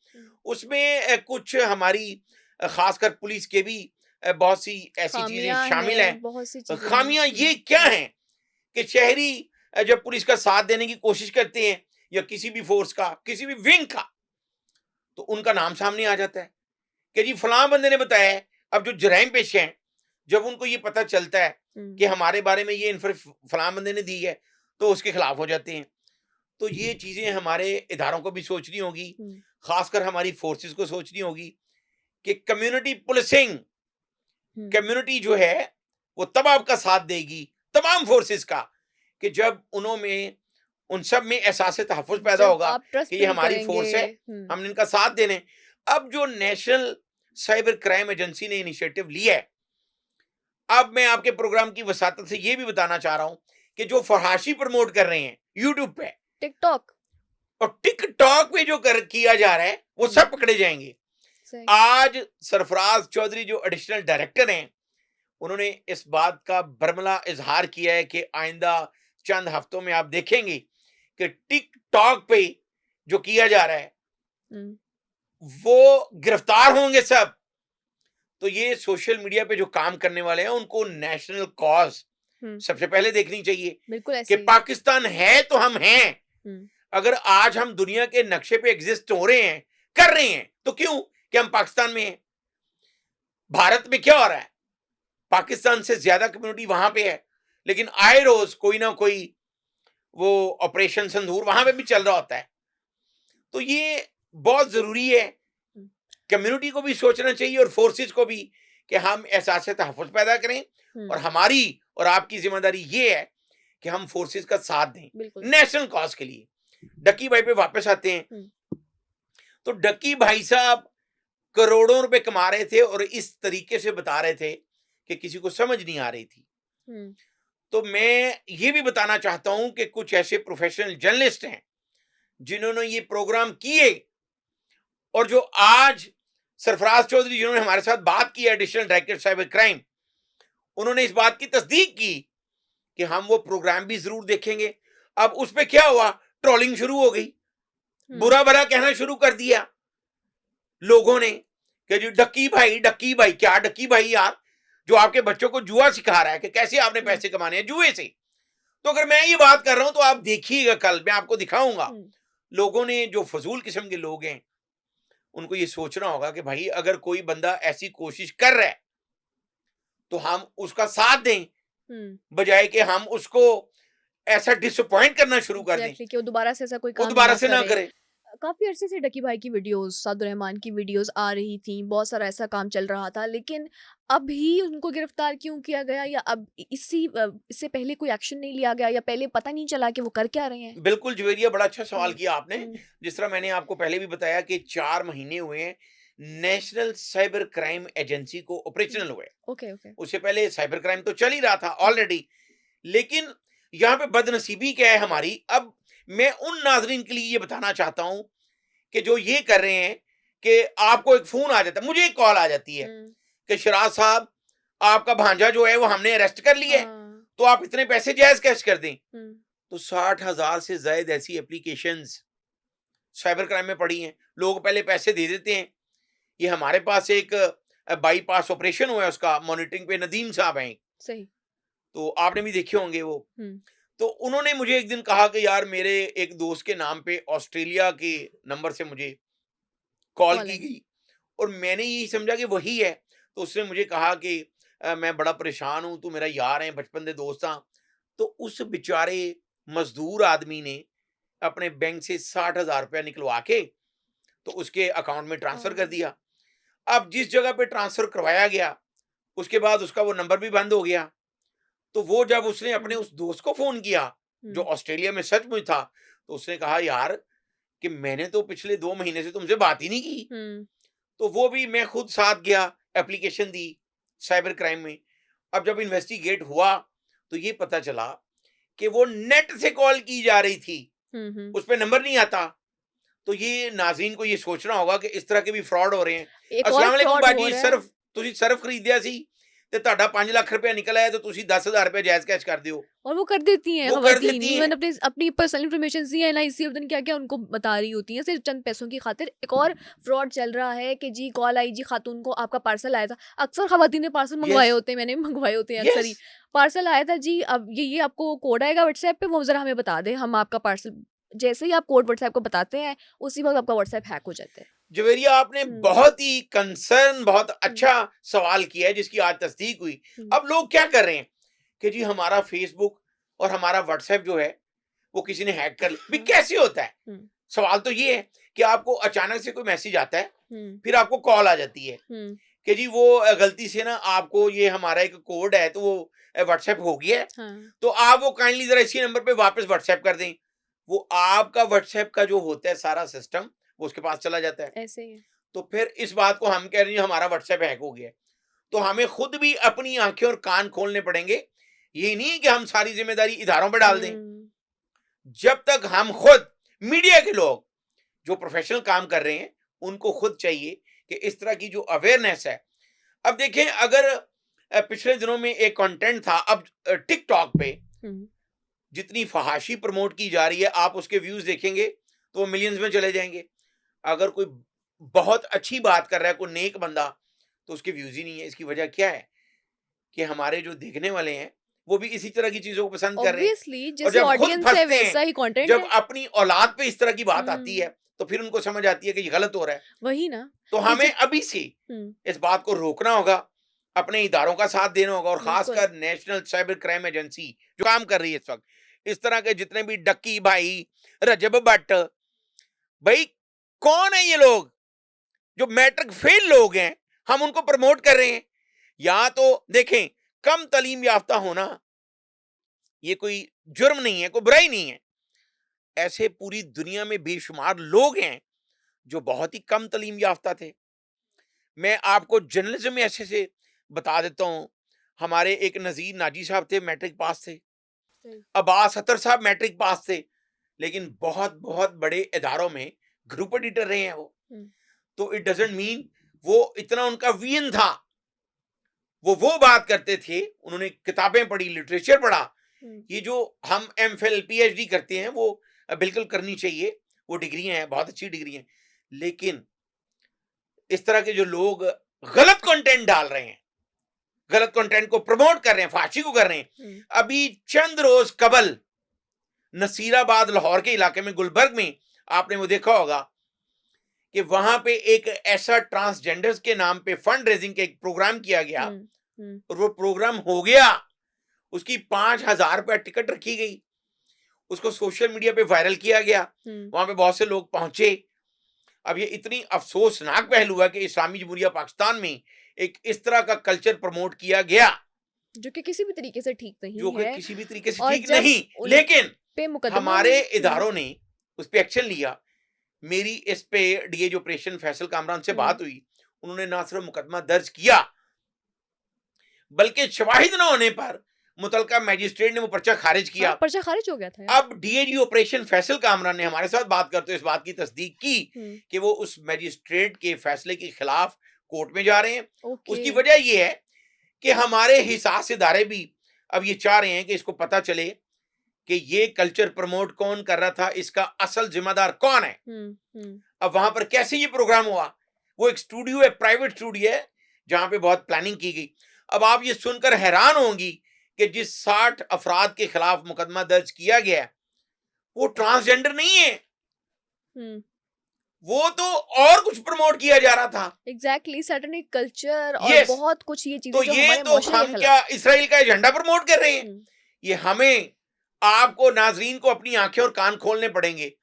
उसमें? कुछ हमारी खासकर पुलिस के भी बहुत सी ऐसी चीजें खामियां शामिल हैं, हैं। बहुत सी चीजें हैं। खामियां ये क्या हैं कि शहरी जब पुलिस का साथ देने की कोशिश करते हैं या किसी भी फोर्स का, किसी भी विंग का, तो उनका नाम सामने आ जाता है कि जी फलां बंदे ने बताया है। अब जो जराइम पेश हैं, जब उनको ये पता चलता है कि हमारे बारे में ये इन्फो फलां बंदे ने दी है, तो उसके खिलाफ हो जाते हैं। तो ये चीजें हमारे इदारों को भी सोचनी होगी, खासकर हमारी फोर्सेस को सोचनी होगी कि कम्युनिटी पुलिसिंग, कम्युनिटी जो है वो तब आपका साथ देगी, तमाम फोर्सेस का, कि जब उनमें उन सब में एहसास तहफ़्फ़ुज़ पैदा जब होगा आप ट्रस्ट कि ये बिल्ड हमारी फोर्स है, करेंगे। हमने इनका साथ देना है। अब जो नेशनल साइबर क्राइम एजेंसी ने इनिशिएटिव लिया है, अब मैं आपके प्रोग्राम की वसातत से ये भी बताना चाह रहा हूं कि जो फहाशी प्रमोट कर रहे हैं यूट्यूब पे टिकटॉक और टिकटॉक पे जो कर किया जा रहा है, वो सब पकड़े जाएंगे। सही। आज सरफराज चौधरी जो एडिशनल डायरेक्टर हैं, उन्होंने इस बात का बरमला इजहार किया है कि आइंदा चंद हफ्तों में आप देखेंगे कि टिकटॉक पे जो किया जा रहा है हम्म, वो गिरफ्तार होंगे सब। तो ये सोशल मीडिया पे जो काम करने वाले हैं उनको नेशनल कॉज हम्म, सबसे पहले देखनी चाहिए बिल्कुल कि ऐसे ही। पाकिस्तान है तो हम हैं। हम्म, अगर आज हम दुनिया के नक्शे पे एग्जिस्ट हो रहे हैं, कर रहे हैं, तो क्यों कि हम पाकिस्तान में हैं। भारत में क्या हो रहा है? पाकिस्तान से ज्यादा कम्युनिटी वहां पे है, लेकिन आए रोज कोई ना कोई वो ऑपरेशन संदूर वहां पे भी चल रहा होता है। तो ये बहुत जरूरी है, हम्म, कम्युनिटी को भी सोचना चाहिए और फोर्सेस को भी, कि हम एहसास तहफ़्फ़ुज़ पैदा करें। और हमारी और आपकी जिम्मेदारी ये है कि हम फोर्सेस का साथ दें बिल्कुल। नेशनल कॉज के लिए। डक्की भाई पे वापस आते हैं, तो डक्की भाई साहब करोड़ों रुपए कमा रहे थे और इस तरीके से बता रहे थे कि किसी को समझ नहीं आ रही थी। तो मैं ये भी बताना चाहता हूं कि कुछ ऐसे प्रोफेशनल जर्नलिस्ट हैं जिन्होंने ये प्रोग्राम किए, और जो आज सरफराज चौधरी जिन्होंने हमारे साथ बात की, एडिशनल डायरेक्टर साइबर क्राइम, उन्होंने इस बात की तस्दीक की कि हम वो प्रोग्राम भी जरूर देखेंगे। अब उस पे क्या हुआ? ट्रोलिंग शुरू हो गई, बुरा भला कहना शुरू कर दिया लोगों ने कि जी डक्की भाई, क्या डक्की भाई यार, जो आपके बच्चों को जुआ सिखा रहा है कि कैसे आपने पैसे कमाने हैं जुए से। तो अगर मैं ये बात कर रहा हूं तो आप देखिएगा, कल मैं आपको दिखाऊंगा लोगों ने, जो फजूल किस्म के लोग हैं, उनको ये सोचना होगा कि भाई अगर कोई बंदा ऐसी कोशिश कर रहा है तो हम उसका साथ दें, बजाय कि हम उसको ऐसा डिसअपॉइंट करना शुरू कर दें, एग्जैक्टली कि वो दोबारा से ऐसा कोई वो काम दोबारा ना से ना करे। करे। काफी अरसे से डकी भाई की वीडियोस, सादुर रहमान की वीडियोस आ रही थी, बहुत सारा ऐसा काम चल रहा था, लेकिन अभी उनको गिरफ्तार क्यों किया गया, या अब इससे पहले कोई एक्शन नहीं लिया गया, या पहले पता नहीं चला कि वो कर क्या रहे हैं? बिल्कुल जवेरिया, बड़ा अच्छा सवाल हम्म, किया आपने। हम्म, जिस तरह मैंने आपको पहले भी बताया कि 4 महीने हुए हैं नेशनल साइबर क्राइम एजेंसी को ऑपरेशनल हुए। Okay okay. उससे पहले साइबर क्राइम तो चल ही रहा था ऑलरेडी, लेकिन यहाँ पे बदनसीबी क्या है हमारी। अब मैं उन नाजरीन के लिए ये बताना चाहता हूं कि जो ये कर रहे हैं कि आपको एक फोन आ जाता है, मुझे एक कॉल आ जाती है कि शराज साहब, आपका भांजा जो है वो हमने अरेस्ट कर लिया है, हाँ, तो आप इतने पैसे जायज कैश कर दें। हम्म, तो 60,000 से ज्यादा ऐसी एप्लीकेशंस साइबर क्राइम में पड़ी हैं। लोग पहले पैसे दे देते हैं। ये हमारे पास एक बाईपास ऑपरेशन हुआ है, उसका मॉनिटरिंग पे नदीम साहब हैं, सही। तो आपने भी देखे होंगे वो। हम्म, तो उन्होंने मुझे एक दिन कहा कि यार मेरे एक दोस्त के नाम पे ऑस्ट्रेलिया के नंबर से मुझे कॉल कॉल की है। गई, और मैंने यही समझा कि वही है। तो उसने मुझे कहा कि मैं बड़ा परेशान हूं, तू मेरा यार है, बचपन के दोस्त था। तो उस बेचारे मजदूर आदमी ने अपने बैंक से 60,000 रुपया निकलवा के तो उसके अकाउंट में ट्रांसफर कर हाँ, दिया। अब जिस जगह पे ट्रांसफर करवाया गया, उसके बाद उसका वो नंबर भी बंद हो गया। तो वो जब उसने अपने उस दोस्त को फोन किया जो हम्म, ऑस्ट्रेलिया में सचमुच था, तो उसने कहा यार कि मैंने तो पिछले 2 महीने से तुमसे बात ही नहीं की। हम्म, तो वो भी मैं खुद साथ गया, एप्लीकेशन दी साइबर क्राइम में। अब जब इन्वेस्टिगेट हुआ तो ये पता चला कि वो नेट से कॉल की जा रही थी, हम्म। उस पे नंबर नहीं आता। तो ये नाज़रीन को ये सोचना होगा कि इस तरह के भी फ्रॉड हो रहे हैं। एक और अस्सलाम वालेकुम फ्रॉड हो बाजी, रहा है। सर्फ तुसी सर्फ खरीदिया सी ਤੇ ਤੁਹਾਡਾ 5 ਲੱਖ ਰੁਪਇਆ ਨਿਕਲ ਆਇਆ ਤੇ ਤੁਸੀਂ 10,000 ਰੁਪਇਆ ਜਾਇਜ਼ कैश कर दियो। और वो कर देती हैं वो कर खवातीन, देती हैं। इवन अपने अपनी पर्सनल इन्फॉर्मेशन सी एनआईसी पता नहीं क्या क्या उनको बता रही होती हैं सिर्फ चंद पैसों की खातिर। एक और फ्रॉड चल रहा है कि जी कॉल आई, जी खातून को आपका पार्सल आया था। अक्सर खवातीन ने पार्सल मंगवाए यस होते हैं, मैंने भी मंगवाए होते हैं अक्सर ही। यस पार्सल आया था जी, अब ये आपको कोड आएगा व्हाट्सएप पे, वो ज़रा हमें बता दें, हम आपका पार्सल जैसे ही आप कोड व्हाट्सएप को बताते हैं उसी वक्त आपका व्हाट्सएप हैक हो जाता है। जवेरिया, आपने हम्म बहुत ही कंसर्न, बहुत हम्म अच्छा सवाल किया है जिसकी आज तस्दीक हुई। हम्म अब लोग क्या कर रहे हैं कि जी हमारा फेसबुक और हमारा व्हाट्सएप जो है वो किसी ने हैक कर लिया। भी हम्म कैसे होता है? हम्म सवाल तो ये है कि आपको अचानक से कोई मैसेज आता है, हम्म फिर आपको कॉल आ जाती है हम्म कि जी वो गलती से ना आपको ये हमारा एक कोड है तो वो व्हाट्सएप हो गया है, हाँ तो आप वो काइंडली जरा इसी नंबर पे वापस व्हाट्सएप कर दें। वो आपका व्हाट्सएप का जो होता है सारा सिस्टम वो उसके पास चला जाता है। ऐसे ही है। तो फिर इस बात को हम कह रहे हैं हमारा व्हाट्सएप हैक हो गया है, तो हमें खुद भी अपनी आंखें और कान खोलने पड़ेंगे। ये नहीं कि हम सारी जिम्मेदारी इदारों पर डाल दें। जब तक हम खुद, मीडिया के लोग जो प्रोफेशनल काम कर रहे हैं, उनको खुद चाहिए कि इस तरह की जो अवेयरनेस है। अब देखें, अगर पिछले दिनों में एक कंटेंट था, अब टिकटॉक पे हम्म जितनी फहाशी प्रमोट की जा रही है, आप उसके व्यूज देखेंगे तो वो मिलियंस में चले जाएंगे। अगर कोई बहुत अच्छी बात कर रहा है, कोई नेक बंदा, तो उसके व्यूज ही नहीं है। इसकी वजह क्या है कि हमारे जो देखने वाले हैं वो भी इसी तरह की चीजों को पसंद कर रहे हैं, ऑब्वियसली और जैसे जब खुद ऑडियंस है फंसते वैसा हैं, ही कंटेंट जब है। अपनी औलाद पे इस तरह की बात आती है, तो फिर उनको समझ आती है कि ये गलत हो रहा है। वही ना। तो ये हमें जब अभी से हम्म इस बात को रोकना होगा, अपने इदारों का साथ देना होगा, और बिल्कुल खासकर नेशनल साइबर क्राइम एजेंसी जो काम कर रही है इस वक्त, इस तरह के जितने भी डक्की भाई, रजब भट्ट, भाई कौन है ये लोग जो मैट्रिक फेल लोग हैं, हम उनको प्रमोट कर रहे हैं। या तो देखें, कम तालीम याफ्ता होना ये कोई जुर्म नहीं है, कोई बुराई नहीं है। ऐसे पूरी दुनिया में बेशुमार लोग हैं जो बहुत ही कम तालीम याफ्ता थे। मैं आपको जर्नलिज्म में ऐसे से बता देता हूं, हमारे एक नजीर नाजी साहब थे, मैट्रिक पास थे। सही। अब्बास अतर साहब मैट्रिक पास थे, लेकिन बहुत बहुत बड़े इदारों में ग्रुप एडिटर रहे हैं वो। हम्म तो इट डजंट मीन वो इतना उनका विजन था, वो बात करते थे, उन्होंने किताबें पढ़ी, लिटरेचर पढ़ा। हम्म ये जो हम एमफिल पीएचडी करते हैं वो बिल्कुल करनी चाहिए, वो डिग्रियां हैं, बहुत अच्छी डिग्री हैं। लेकिन इस तरह के जो लोग गलत कंटेंट डाल रहे हैं, गलत कंटेंट को प्रमोट कर रहे हैं, फाशी को कर रहे हैं। हम्म अभी चंद रोज कबल नसीराबाद, लाहौर के इलाके में, गुलबर्ग में, आपने वो देखा होगा कि वहां पे एक ऐसा ट्रांसजेंडर्स के नाम पे फंड रेजिंग का एक प्रोग्राम किया गया, और वो प्रोग्राम हो गया, उसकी 5,000 रुपया टिकट रखी गई, उसको सोशल मीडिया पे वायरल किया गया, वहां पे बहुत से लोग पहुंचे। अब ये इतनी अफसोसनाक पहलू है कि इस्लामी जमहूरिया पाकिस्तान में एक इस तरह का कल्चर प्रमोट किया गया जो कि किसी भी तरीके से ठीक नहीं जो कि है। किसी भी तरीके से और ठीक जब नहीं, उन लेकिन पे मुकदमा हमारे इदारों ने उस पे एक्शन लिया। मेरी इस पे डीएजी ऑपरेशन फैसल कामरान से बात हुई, उन्होंने ना सिर्फ मुकदमा दर्ज किया, बल्कि शवाहिद न होने पर मुतलका मैजिस्ट्रेट ने वो पर्चा खारिज किया। हाँ, पर्चा खारिज हो गया था यार। अब डीएजी ऑपरेशन फैसल कामरान ने हमारे साथ बात करते हुए इस बात की तस्दीक की कि वो उस मैजिस्ट्रेट के फैसले के खिलाफ कोर्ट में जा रहे हैं। उसकी वजह ये है कि हमारे हिसास इदारे भी अब ये चाह रहे हैं कि इसको पता चले कि ये कल्चर प्रमोट कौन कर रहा था, इसका असल जिम्मेदार कौन है। अब वहां पर कैसे ये प्रोग्राम हुआ, वो एक स्टूडियो है, प्राइवेट स्टूडियो है, जहां पे बहुत प्लानिंग की गई। अब आप ये सुनकर हैरान होंगी कि जिस 60 अफराद के खिलाफ मुकदमा दर्ज किया गया है वो ट्रांसजेंडर नहीं है, वो तो और कुछ प्रमोट किया जा रहा था। एग्जैक्टली, सैटेनिक कल्चर और Yes. बहुत कुछ ये चीजें तो जो ये हमारे तो मुआशरे के हम खिलाफ। क्या इसराइल का एजेंडा प्रमोट कर रहे हैं? ये हमें, आपको, नाजरीन को अपनी आंखें और कान खोलने पड़ेंगे।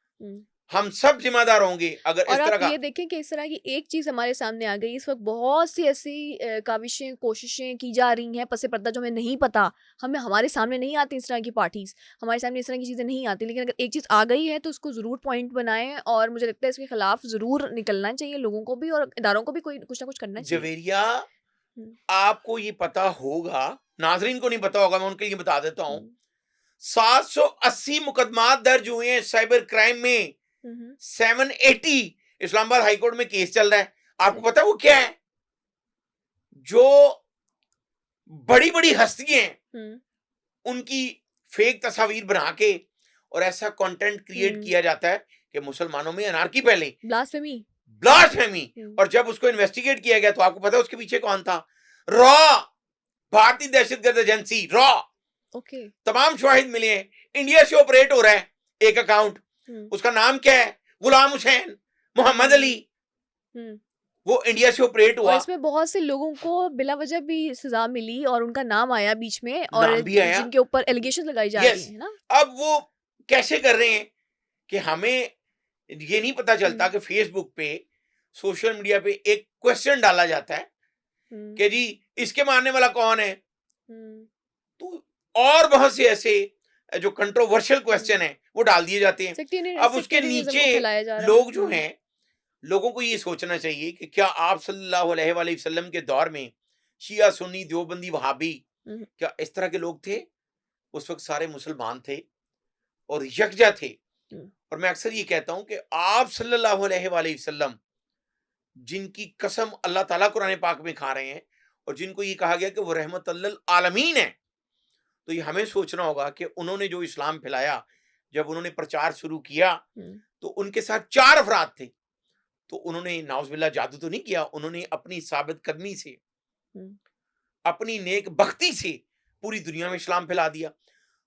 हम सब जिम्मेदार होंगे अगर इस और तरह आप का। ये देखें कि इस तरह की एक चीज हमारे सामने आ गई। इस वक्त बहुत सी ऐसी काविशें, कोशिशें की जा रही हैं पसे पर्दा, जो हमें नहीं पता, हमें हमारे सामने नहीं आती इस तरह की पार्टीज, हमारे सामने इस तरह की चीज़ें नहीं आती। लेकिन अगर एक चीज़ आ गई है तो उसको ज़रूर पॉइंट बनाएं, और मुझे लगता है इसके खिलाफ ज़रूर निकलना चाहिए लोगों को भी, और इदारों को भी कोई कुछ ना कुछ करना चाहिए। जवेरिया, आपको ये पता होगा, नाजरीन को नहीं पता होगा, मैं उनके लिए बता देता हूँ, 780 मुकदमा दर्ज हुए हैं साइबर क्राइम में। 780 इस्लामाबाद हाईकोर्ट में केस चल रहा है। आपको पता है वो क्या है? जो बड़ी बड़ी हस्तियां हैं, हम्म, उनकी फेक तस्वीर बना के और ऐसा कंटेंट क्रिएट हम्म, किया जाता है कि मुसलमानों में अनारकी फैले, ब्लास्फेमी। ब्लास्फेमी। हम्म, और जब उसको इन्वेस्टिगेट किया गया तो आपको पता है उसके पीछे कौन था? रॉ, भारतीय दहशतगर्द एजेंसी रॉ। ओके। तमाम शवाहिद मिले हैं, इंडिया से ऑपरेट हो रहा है एक अकाउंट, हम्म, उसका नाम क्या है? गुलाम हुसैन मोहम्मद अली। हम्म। वो इंडिया से ऑपरेट और हुआ, इसमें बहुत से लोगों को बिला वजह भी सजा मिली और उनका नाम आया बीच में, और नाम भी आया। जिनके ऊपर एलिगेशन लगाई जा रही यस, है ना। अब वो कैसे कर रहे हैं कि हमें ये नहीं पता चलता हम्म, कि फेसबुक पे, सोशल मीडिया पे एक क्वेश्चन डाला जाता है हम्म, कि जी इसके मारने वाला कौन है। हम्म, तो और बहुत से ऐसे जो कंट्रोवर्शियल हम्म। क्वेश्चन है वो डाल दिए जाते हैं। अब उसके सेक्टेरियनिज्म नीचे को फैलाया जा रहा है। लोग जो हैं, लोगों को ये सोचना चाहिए कि क्या आप सल्लल्लाहु अलैहि वसल्लम के दौर में शिया सुन्नी देवबंदी वहाबी, हम्म, क्या इस तरह के लोग थे? उस वक्त सारे मुसलमान थे और यकजा थे। हम्म, और मैं अक्सर ये कहता हूं कि आप सल्लल्लाहु अलैहि वसल्लम, जिनकी कसम अल्लाह ताला कुरान पाक में खा रहे हैं और जिनको ये कहा गया कि वो रहमतुल्लिल आलमीन है, तो ये हमें सोचना होगा कि उन्होंने जो इस्लाम फैलाया, जब उन्होंने प्रचार शुरू किया हम्म, तो उनके साथ 4 अफराद थे। तो उन्होंने नाउज़ुबिल्लाह जादू तो नहीं किया, उन्होंने अपनी साबित कदमी से, हम्म, अपनी नेक बख्ती से पूरी दुनिया में इस्लाम फैला दिया।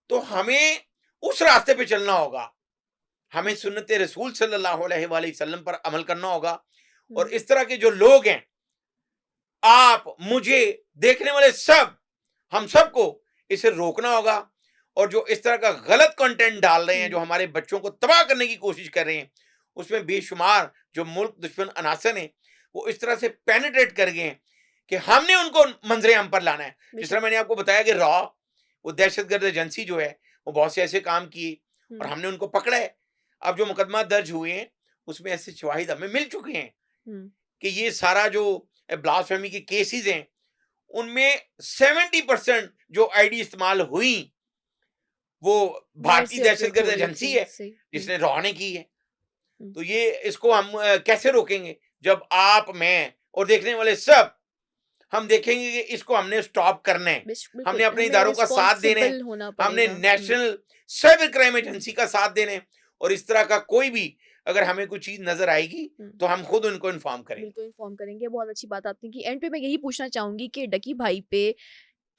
तो हमें उस रास्ते पे चलना होगा, हमें सुन्नत रसूल सल्लल्लाहु अलैहि वसल्लम पर अमल करना होगा। और हम्म, इस तरह के जो लोग हैं, आप, मुझे, देखने वाले सब, हम सबको इसे रोकना होगा। और जो इस तरह का गलत कंटेंट डाल रहे हैं, जो हम्म, हमारे बच्चों को तबाह करने की कोशिश कर रहे हैं, उसमें बेशुमार जो मुल्क दुश्मन अनासर हैं, वो इस तरह से पेनिट्रेट कर गए हैं कि हमने उनको मंजरे हम पर लाना है। जिस बेशक। तरह मैंने आपको बताया कि रॉ, वो दहशतगर्द एजेंसी जो है, वो बहुत से ऐसे काम किए और हम्म, हमने उनको पकड़ा है। अब जो मुकदमा दर्ज हुए हैं, उसमें ऐसे शवाहिद हमें मिल चुके हैं हम्म, कि ये सारा जो ब्लास्फेमी के केसेस हैं, उनमें 70% जो आईडी इस्तेमाल हुई, वो बाहर भारतीय से ऑपरेट दहशतगर्द हो रही एजेंसी थी, है सही। जिसने रॉ ने की है। हम्म, तो ये इसको हम कैसे रोकेंगे? जब आप, मैं और देखने वाले सब, हम देखेंगे कि इसको हमने स्टॉप करना है, हमने बिल्कुल अपने हमें इदारों का साथ देना है, रिस्पॉन्सिबल होना हमने पड़ेगा। नेशनल साइबर क्राइम एजेंसी का साथ देना है। और इस तरह का कोई भी अगर हमें कोई चीज नजर आएगी हम्म, तो हम खुद उनको इन्फॉर्म करेंगे। बिल्कुल इन्फॉर्म करेंगे। बहुत अच्छी बात आपने की। एंड पे मैं यही पूछना चाहूंगी कि डकी भाई पे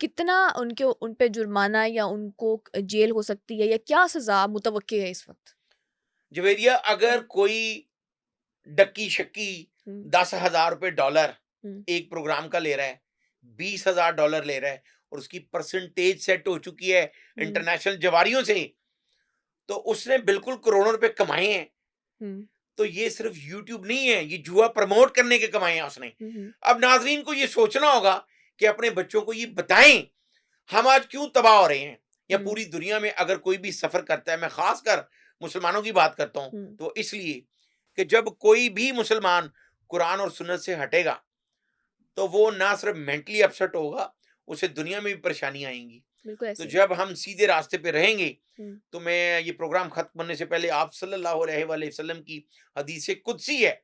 कितना उनके उन पे जुर्माना या उनको जेल हो सकती है, या क्या सजा मुतवक्के है इस वक्त? जवेरिया, अगर हम्म, कोई डक्की शक्की हम्म, 10,000 रुपए डॉलर हम्म, एक प्रोग्राम का ले रहा है, $20,000 ले रहा है और उसकी परसेंटेज सेट हो चुकी है हम्म, इंटरनेशनल जवारियों से, तो उसने बिल्कुल करोड़ों रुपए कमाए हैं। हम्म, तो ये सिर्फ यूट्यूब नहीं है, ये जुआ प्रमोट करने के कमाए हैं उसने। हम्म, अब नाजरीन को ये सोचना होगा कि अपने बच्चों को ये बताएं हम आज क्यों तबाह हो रहे हैं, या हम्म, पूरी दुनिया में अगर कोई भी सफर करता है, मैं खासकर मुसलमानों की बात करता हूं, हम्म, तो इसलिए कि जब कोई भी मुसलमान कुरान और सुन्नत से हटेगा तो वो ना सिर्फ मेंटली अपसेट होगा, उसे दुनिया में भी परेशानी आएंगी। बिल्कुल तो ऐसे ही। जब हम सीधे रास्ते पे रहेंगे, हम्म, तो मैं ये प्रोग्राम खत्म करने से पहले, आप सल्लल्लाहु अलैहि वसल्लम की हदीस कुदसी है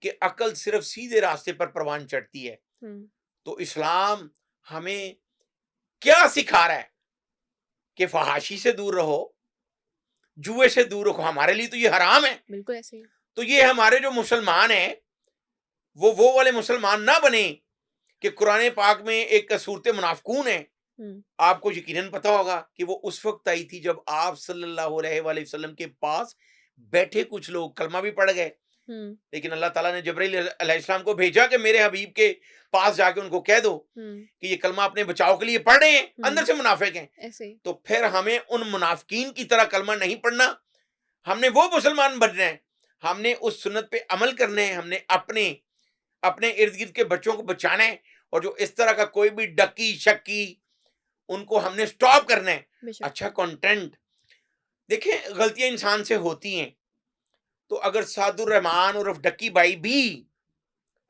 कि अकल सिर्फ सीधे रास्ते पर परवान चढ़ती है। हम्म, तो इस्लाम हमें क्या सिखा रहा है कि फहाशी से दूर रहो, जुए से दूर रहो, हमारे लिए तो ये हराम है। बिल्कुल ऐसे ही। तो ये हमारे जो मुसलमान हैं, वो वाले मुसलमान ना बने कि कुरान पाक में एक सूरत मुनाफिकून है। हम्म, आपको यकीनन पता होगा कि वो उस वक्त आई थी जब आप सल्लल्लाहु अलैहि वसल्लम के पास बैठे कुछ लोग कलमा भी पढ़ गए, हम्म, लेकिन अल्लाह ताला ने जबरील अलैहिस्सलाम को भेजा कि मेरे हबीब के पास जाके उनको कह दो हम्म, कि ये कलमा अपने बचाव के लिए पढ़ रहे हैं, अंदर हम्म, से मुनाफिक हैं। ऐसे ही। तो फिर हमें उन मुनाफिकीन की तरह कलमा नहीं पढ़ना, हमने वो मुसलमान बनना है, हमने उस सुन्नत पे अमल करने हैं, हमने अपने अपने इर्द गिर्द के बच्चों को बचाना है। और जो इस तरह का कोई भी डक्की शक्की, उनको हमने स्टॉप करना है। बेशक। अच्छा कंटेंट, देखिए गलतियां इंसान से होती हैं, तो अगर सादुर रहमान और डक्की भाई भी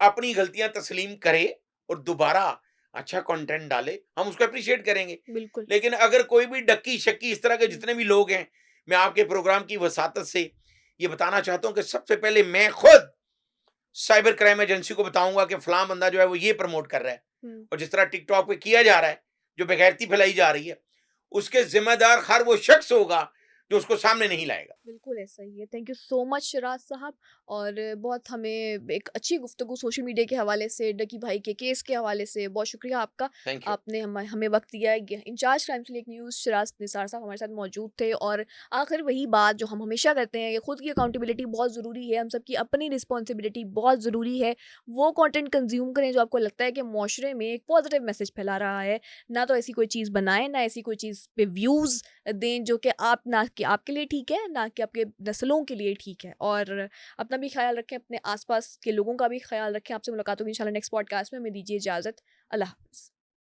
अपनी गलतियां तस्लीम करे और दोबारा अच्छा कंटेंट डाले, हम उसको अप्रिशिएट करेंगे। बिल्कुल। लेकिन अगर कोई भी डक्की शक्की इस तरह के जितने भी लोग हैं, मैं आपके प्रोग्राम की वसातत से ये बताना चाहता हूं कि सबसे पहले मैं खुद साइबर क्राइम एजेंसी को बताऊंगा कि फलां बंदा जो है वो ये प्रमोट कर रहा है, हुँ। और जिस तरह टिकटॉक पे किया जा रहा है, जो बेगैरती फैलाई जा रही है, उसके ज़िम्मेदार हर वो शख्स होगा जो उसको सामने नहीं लाएगा। बिल्कुल ऐसा ही है। Thank you so much Siraj साहब। और बहुत हमें एक अच्छी गुफ्तगू सोशल मीडिया के हवाले से, डकी भाई के केस के हवाले से बहुत शुक्रिया आपका। Thank you. आपने हमें वक़्त दिया है। Incharge Times League News Shiraz Nisar sahab हमारे साथ मौजूद थे। और आखिर वही बात जो हम हमेशा करते हैं कि खुद की अकाउंटेबिलिटी बहुत ज़रूरी है, हम सबकी अपनी रिस्पॉन्सिबिलिटी बहुत ज़रूरी है। वो कंटेंट कंज़्यूम करें जो आपको लगता है कि मुआशरे में एक पॉजिटिव मैसेज फैला रहा है। ना तो ऐसी कोई चीज़ बनाएँ, ना ऐसी कोई चीज़ पे व्यूज़ दें जो कि आप ना कि आपके लिए ठीक है, ना कि आपके नस्लों के लिए ठीक है। और अपना भी ख़्याल रखें, अपने आस-पास के लोगों का भी ख़्याल रखें। आपसे मुलाकात होगी इंशाल्लाह नेक्स्ट पॉडकास्ट में। हमें दीजिए इजाज़त। अल्लाह हाफ़िज़।